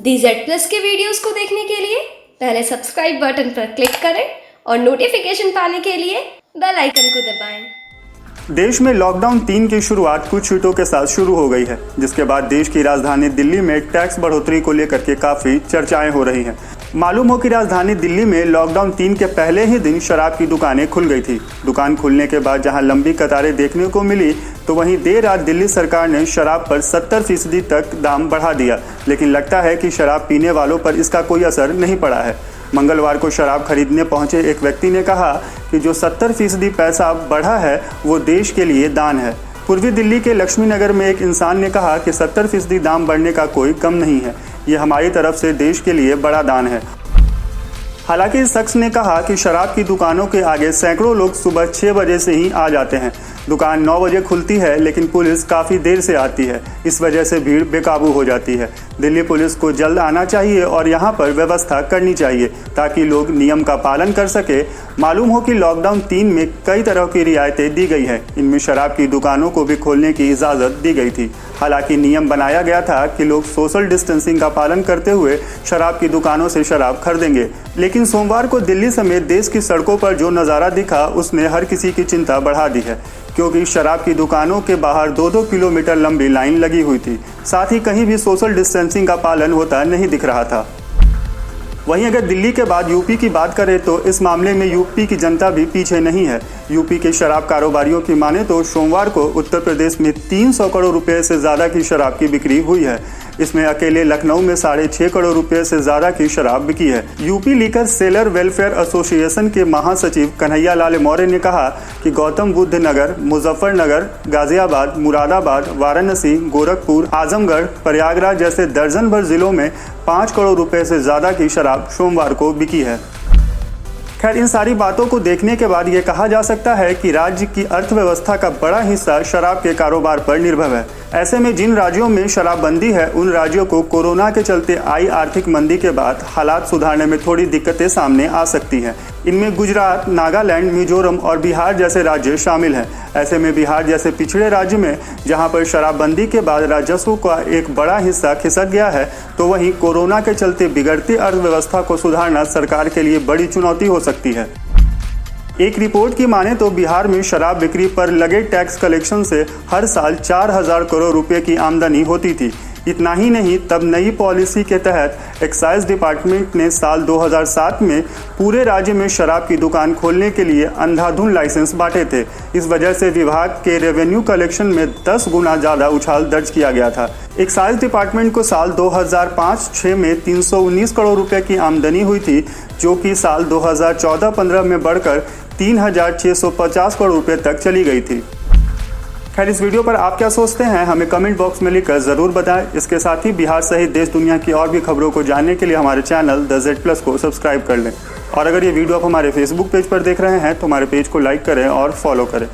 DZ+ के videos को देखने के लिए पहले सब्सक्राइब बटन पर क्लिक करें और नोटिफिकेशन पाने के लिए बेल आइकन को दबाएं। देश में लॉकडाउन 3 की शुरुआत कुछ छूटों के साथ शुरू हो गई है, जिसके बाद देश की राजधानी दिल्ली में टैक्स बढ़ोतरी को लेकर के काफी चर्चाएं हो रही हैं। मालूम हो कि राजधानी दिल्ली में लॉकडाउन 3 के पहले ही दिन शराब की दुकानें खुल गई थी। दुकान खुलने के बाद जहां लंबी कतारें देखने को मिली, तो वहीं देर रात दिल्ली सरकार ने शराब पर 70% तक दाम बढ़ा दिया, लेकिन लगता है कि शराब पीने वालों पर इसका कोई असर नहीं पड़ा है। मंगलवार को शराब खरीदने पहुंचे एक व्यक्ति ने कहा कि जो 70% पैसा बढ़ा है वो देश के लिए दान है। पूर्वी दिल्ली के लक्ष्मी नगर में एक इंसान ने कहा कि 70% दाम बढ़ने का कोई गम नहीं है, ये हमारी तरफ से देश के लिए बड़ा दान है। हालांकि इस शख्स ने कहा कि शराब की दुकानों के आगे सैकड़ों लोग सुबह 6 बजे से ही आ जाते हैं। दुकान 9 बजे खुलती है, लेकिन पुलिस काफ़ी देर से आती है, इस वजह से भीड़ बेकाबू हो जाती है। दिल्ली पुलिस को जल्द आना चाहिए और यहाँ पर व्यवस्था करनी चाहिए ताकि लोग नियम का पालन कर सके। मालूम हो कि लॉकडाउन 3 में कई तरह की रियायतें दी गई हैं, इनमें शराब की दुकानों को भी खोलने की इजाज़त दी गई थी। हालांकि नियम बनाया गया था कि लोग सोशल डिस्टेंसिंग का पालन करते हुए शराब की दुकानों से शराब खरीदेंगे, लेकिन सोमवार को दिल्ली समेत देश की सड़कों पर जो नज़ारा दिखा उसने हर किसी की चिंता बढ़ा दी है, क्योंकि शराब की दुकानों के बाहर 2-2 किलोमीटर लंबी लाइन लगी हुई थी। साथ ही कहीं भी सोशल डिस्टेंसिंग का पालन होता नहीं दिख रहा था। वहीं अगर दिल्ली के बाद यूपी की बात करें तो इस मामले में यूपी की जनता भी पीछे नहीं है। यूपी के शराब कारोबारियों की माने तो सोमवार को उत्तर प्रदेश में 300 करोड़ रुपए से ज़्यादा की शराब की बिक्री हुई है। इसमें अकेले लखनऊ में 6.5 करोड़ रुपए से ज़्यादा की शराब बिकी है। UP liquor seller welfare association के महासचिव कन्हैया लाल मौर्य ने कहा कि गौतम बुद्ध नगर, मुजफ्फरनगर, गाजियाबाद, मुरादाबाद, वाराणसी, गोरखपुर, आजमगढ़, प्रयागराज जैसे दर्जन भर जिलों में 5 करोड़ रुपए से ज़्यादा की शराब सोमवार को बिकी है। खैर, इन सारी बातों को देखने के बाद ये कहा जा सकता है कि राज्य की अर्थव्यवस्था का बड़ा हिस्सा शराब के कारोबार पर निर्भर है। ऐसे में जिन राज्यों में शराबबंदी है, उन राज्यों को कोरोना के चलते आई आर्थिक मंदी के बाद हालात सुधारने में थोड़ी दिक्कतें सामने आ सकती हैं। इनमें गुजरात, नागालैंड, मिजोरम और बिहार जैसे राज्य शामिल हैं। ऐसे में बिहार जैसे पिछड़े राज्य में जहां पर शराबबंदी के बाद राजस्व का एक बड़ा हिस्सा खिसक गया है, तो वहीं कोरोना के चलते बिगड़ती अर्थव्यवस्था को सुधारना सरकार के लिए बड़ी चुनौती हो सकती है। एक रिपोर्ट की माने तो बिहार में शराब बिक्री पर लगे टैक्स कलेक्शन से हर साल 4,000 करोड़ रुपए की आमदनी होती थी। इतना ही नहीं, तब नई पॉलिसी के तहत एक्साइज डिपार्टमेंट ने साल 2007 में पूरे राज्य में शराब की दुकान खोलने के लिए अंधाधुंध लाइसेंस बांटे थे। इस वजह से विभाग के रेवेन्यू कलेक्शन में 10 गुना ज़्यादा उछाल दर्ज किया गया था। एक्साइज डिपार्टमेंट को साल 2005-06 में 319 करोड़ रुपए की आमदनी हुई थी, जो कि साल 2014-15 में बढ़कर 3,650 करोड़ रुपए तक चली गई थी। खैर, इस वीडियो पर आप क्या सोचते हैं, हमें कमेंट बॉक्स में लिखकर ज़रूर बताएं। इसके साथ ही बिहार सहित देश दुनिया की और भी खबरों को जानने के लिए हमारे चैनल DZ+ को सब्सक्राइब कर लें। और अगर ये वीडियो आप हमारे फेसबुक पेज पर देख रहे हैं तो हमारे पेज को लाइक करें और फॉलो करें।